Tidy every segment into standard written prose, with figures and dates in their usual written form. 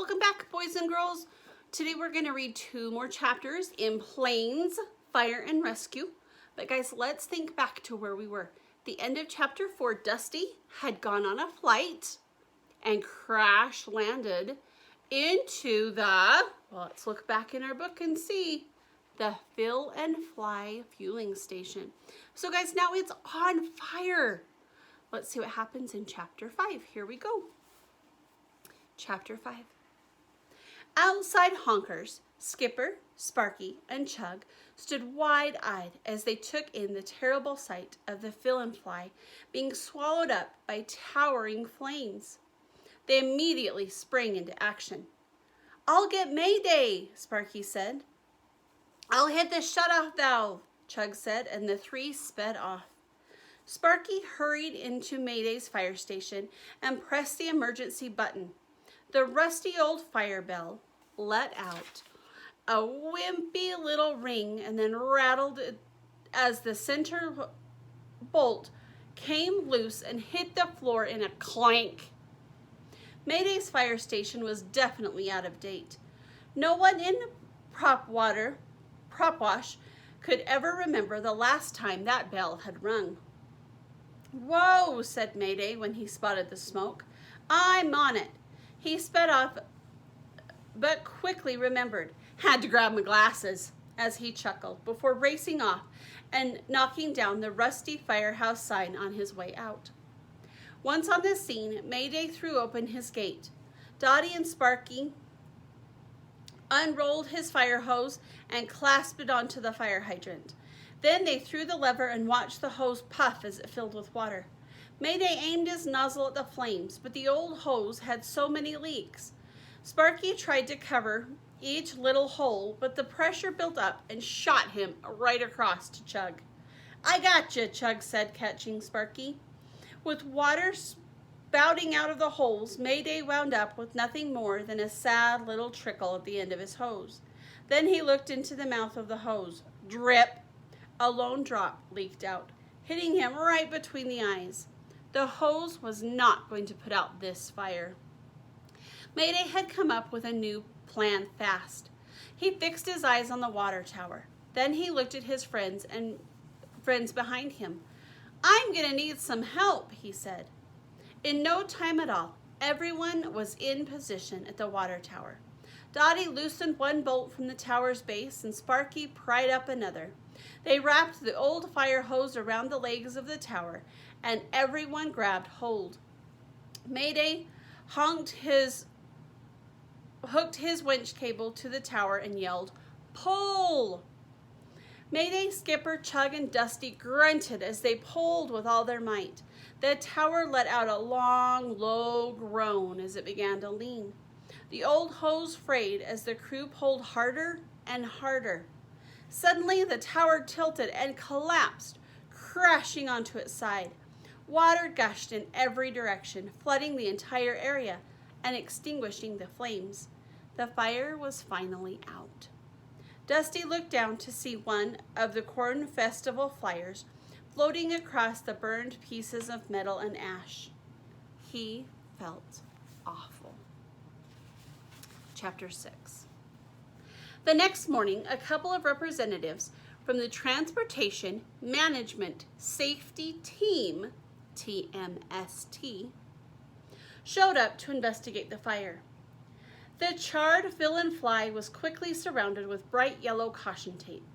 Welcome back, boys and girls. Today we're going to read 2 more chapters in Planes, Fire and Rescue. But guys, let's think back to where we were. The end of chapter 4, Dusty had gone on a flight and crash landed into the, well, let's look back in our book and see, the Fill and Fly fueling station. So guys, now it's on fire. Let's see what happens in chapter 5. Here we go. Chapter 5. Outside Honkers, Skipper, Sparky, and Chug stood wide-eyed as they took in the terrible sight of the Fill and Fly being swallowed up by towering flames. They immediately sprang into action. "I'll get Mayday," Sparky said. "I'll hit the shut-off valve," Chug said, and the 3 sped off. Sparky hurried into Mayday's fire station and pressed the emergency button. The rusty old fire bell let out a wimpy little ring and then rattled as the center bolt came loose and hit the floor in a clank. Mayday's fire station was definitely out of date. No one in Prop Wash could ever remember the last time that bell had rung. "Whoa," said Mayday when he spotted the smoke. "I'm on it." He sped off, but quickly remembered. "Had to grab my glasses," as he chuckled, before racing off and knocking down the rusty firehouse sign on his way out. Once on the scene, Mayday threw open his gate. Dottie and Sparky unrolled his fire hose and clasped it onto the fire hydrant. Then they threw the lever and watched the hose puff as it filled with water. Mayday aimed his nozzle at the flames, but the old hose had so many leaks. Sparky tried to cover each little hole, but the pressure built up and shot him right across to Chug. "I gotcha," Chug said, catching Sparky. With water spouting out of the holes, Mayday wound up with nothing more than a sad little trickle at the end of his hose. Then he looked into the mouth of the hose. Drip! A lone drop leaked out, hitting him right between the eyes. The hose was not going to put out this fire. Mayday had come up with a new plan fast. He fixed his eyes on the water tower. Then he looked at his friends behind him. "I'm gonna need some help," he said. In no time at all, everyone was in position at the water tower. Dottie loosened one bolt from the tower's base and Sparky pried up another. They wrapped the old fire hose around the legs of the tower and everyone grabbed hold. Mayday hooked his winch cable to the tower and yelled, "Pull!" Mayday, Skipper, Chug, and Dusty grunted as they pulled with all their might. The tower let out a long, low groan as it began to lean. The old hose frayed as the crew pulled harder and harder. Suddenly, the tower tilted and collapsed, crashing onto its side. Water gushed in every direction, flooding the entire area and extinguishing the flames. The fire was finally out. Dusty looked down to see one of the Corn Festival flyers floating across the burned pieces of metal and ash. He felt awful. Chapter 6. The next morning, a couple of representatives from the Transportation Management Safety Team, TMST, showed up to investigate the fire. The charred Fill and Fly was quickly surrounded with bright yellow caution tape.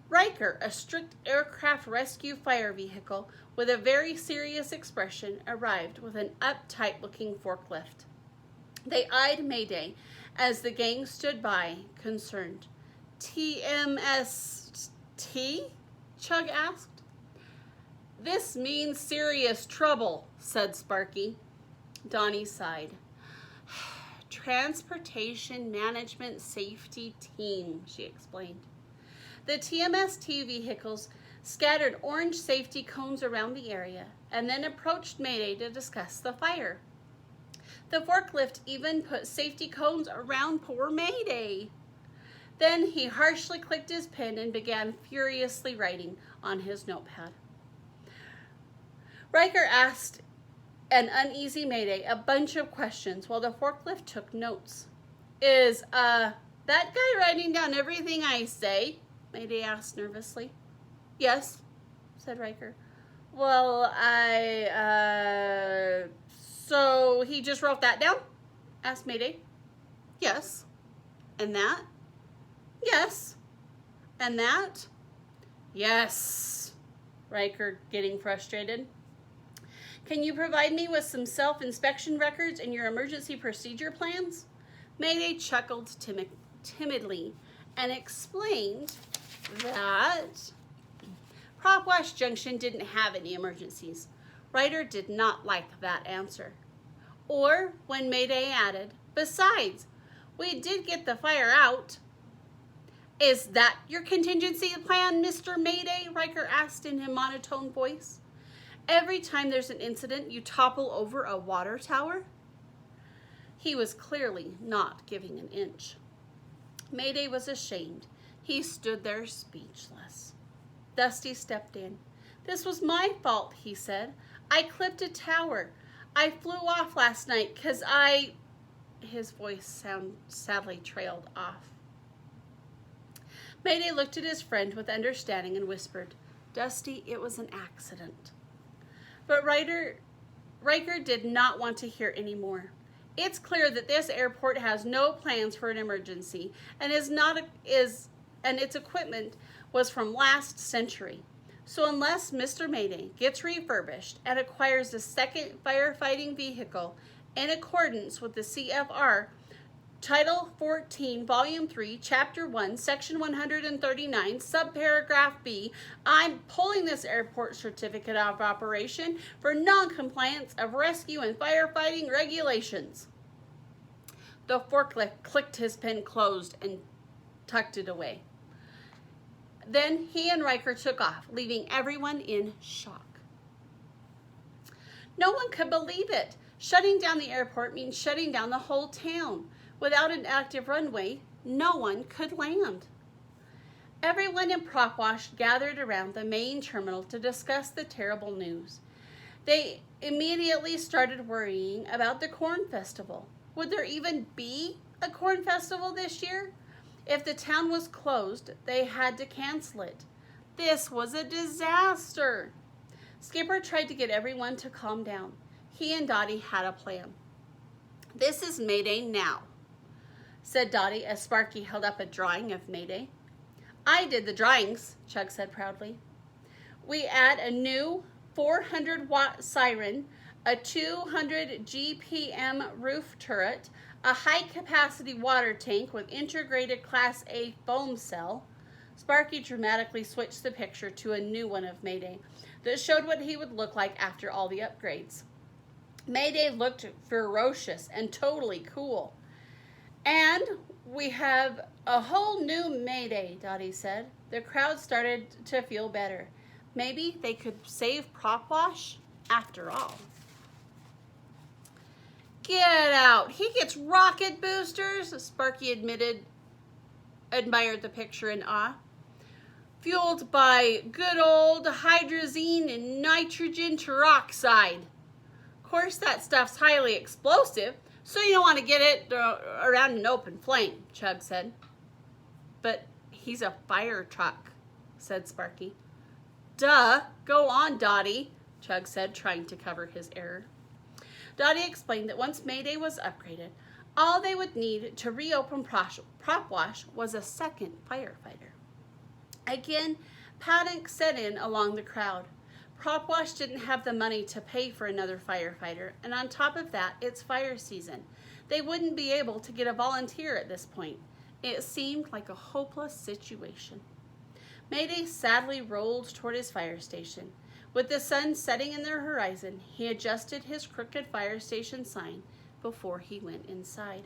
Riker, a strict aircraft rescue fire vehicle with a very serious expression, arrived with an uptight-looking forklift. They eyed Mayday as the gang stood by, concerned. "TMST?" Chug asked. "This means serious trouble," said Sparky. Donnie sighed. "Transportation Management Safety Team," she explained. The TMST vehicles scattered orange safety cones around the area and then approached Mayday to discuss the fire. The forklift even put safety cones around poor Mayday. Then he harshly clicked his pen and began furiously writing on his notepad. Riker asked an uneasy Mayday a bunch of questions while the forklift took notes. Is, that guy writing down everything I say? Mayday asked nervously. Yes, said Riker. Well, so he just wrote that down? Asked Mayday. Yes. And that? Yes. And that? Yes. Riker getting frustrated. Can you provide me with some self-inspection records and your emergency procedure plans? Mayday chuckled timidly and explained that Propwash Junction didn't have any emergencies. Ryder did not like that answer. Or when Mayday added, besides, we did get the fire out. Is that your contingency plan, Mr. Mayday? Riker asked in a monotone voice. Every time there's an incident, you topple over a water tower? He was clearly not giving an inch. Mayday was ashamed. He stood there speechless. Dusty stepped in. This was my fault, he said. I clipped a tower. I flew off last night because His voice sadly trailed off. Mayday looked at his friend with understanding and whispered, Dusty, it was an accident. But Riker did not want to hear any more. It's clear that this airport has no plans for an emergency and its equipment was from last century. So unless Mr. Mayday gets refurbished and acquires a second firefighting vehicle in accordance with the CFR Title 14, Volume 3, Chapter 1, Section 139, Subparagraph B, I'm pulling this airport certificate of operation for non-compliance of rescue and firefighting regulations. The forklift clicked his pen closed and tucked it away. Then he and Riker took off, leaving everyone in shock. No one could believe it. Shutting down the airport means shutting down the whole town. Without an active runway, no one could land. Everyone in Propwash gathered around the main terminal to discuss the terrible news. They immediately started worrying about the corn festival. Would there even be a corn festival this year? If the town was closed, they had to cancel it. This was a disaster. Skipper tried to get everyone to calm down. He and Dottie had a plan. This is Mayday now, said Dottie as Sparky held up a drawing of Mayday. I did the drawings, Chug said proudly. We add a new 400-watt siren, a 200 GPM roof turret, a high-capacity water tank with integrated Class A foam cell. Sparky dramatically switched the picture to a new one of Mayday that showed what he would look like after all the upgrades. Mayday looked ferocious and totally cool. And we have a whole new Mayday, Dottie said. The crowd started to feel better. Maybe they could save Propwash after all. Get out. He gets rocket boosters, Sparky admired the picture in awe. Fueled by good old hydrazine and nitrogen peroxide. Of course, that stuff's highly explosive, so you don't want to get it around an open flame, Chug said. But he's a fire truck, said Sparky. Duh, go on, Dottie, Chug said, trying to cover his error. Dottie explained that once Mayday was upgraded, all they would need to reopen Propwash was a second firefighter. Again, panic set in along the crowd. Propwash didn't have the money to pay for another firefighter, and on top of that, it's fire season. They wouldn't be able to get a volunteer at this point. It seemed like a hopeless situation. Mayday sadly rolled toward his fire station. With the sun setting in the horizon, he adjusted his crooked fire station sign before he went inside.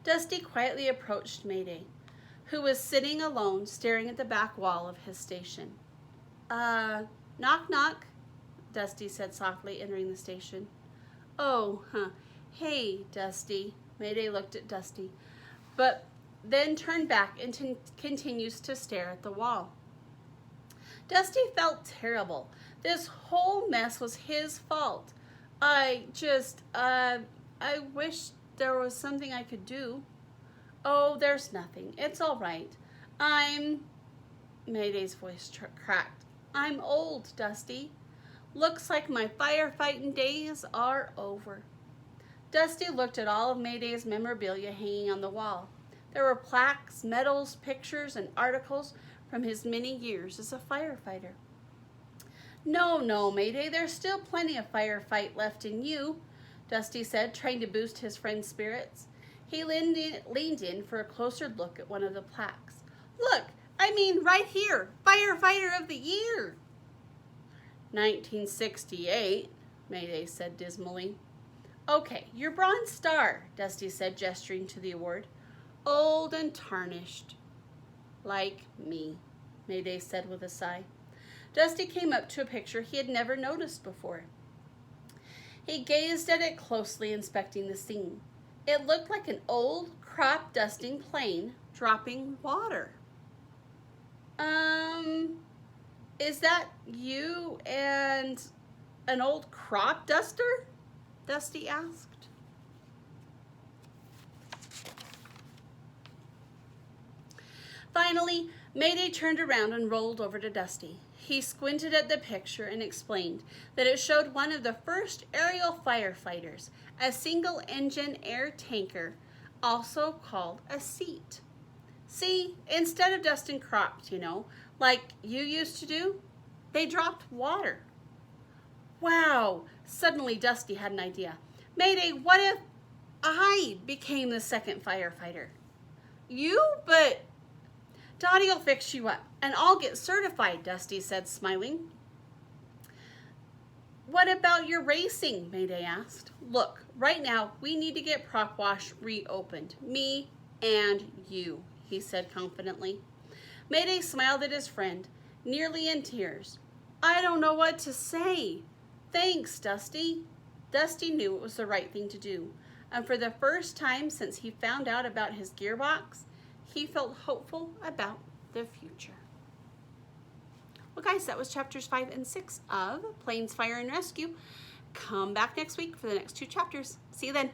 Dusty quietly approached Mayday, who was sitting alone staring at the back wall of his station. Knock, knock, Dusty said softly, entering the station. Oh, Hey, Dusty. Mayday looked at Dusty, but then turned back and continues to stare at the wall. Dusty felt terrible. This whole mess was his fault. I wish there was something I could do. Oh, there's nothing. It's all right. Mayday's voice cracked. I'm old, Dusty. Looks like my firefighting days are over. Dusty looked at all of Mayday's memorabilia hanging on the wall. There were plaques, medals, pictures, and articles from his many years as a firefighter. No, Mayday, there's still plenty of firefight left in you, Dusty said, trying to boost his friend's spirits. He leaned in for a closer look at one of the plaques. Look, right here, Firefighter of the Year. 1968, Mayday said dismally. Okay, your Bronze Star, Dusty said, gesturing to the award. Old and tarnished. Like me, Mayday said with a sigh. Dusty came up to a picture he had never noticed before. He gazed at it closely, inspecting the scene. It looked like an old crop dusting plane dropping water. Is that you and an old crop duster? Dusty asked. Finally, Mayday turned around and rolled over to Dusty. He squinted at the picture and explained that it showed one of the first aerial firefighters, a single-engine air tanker, also called a seat. See, instead of dusting crops, like you used to do, they dropped water. Wow! Suddenly Dusty had an idea. Mayday, what if I became the second firefighter? You? But Dottie will fix you up, and I'll get certified, Dusty said, smiling. What about your racing? Mayday asked. Look, right now we need to get Prop Wash reopened. Me and you, he said confidently. Mayday smiled at his friend, nearly in tears. I don't know what to say. Thanks, Dusty. Dusty knew it was the right thing to do, and for the first time since he found out about his gearbox, he felt hopeful about the future. Well, guys, that was chapters 5 and 6 of Planes, Fire, and Rescue. Come back next week for the next 2 chapters. See you then.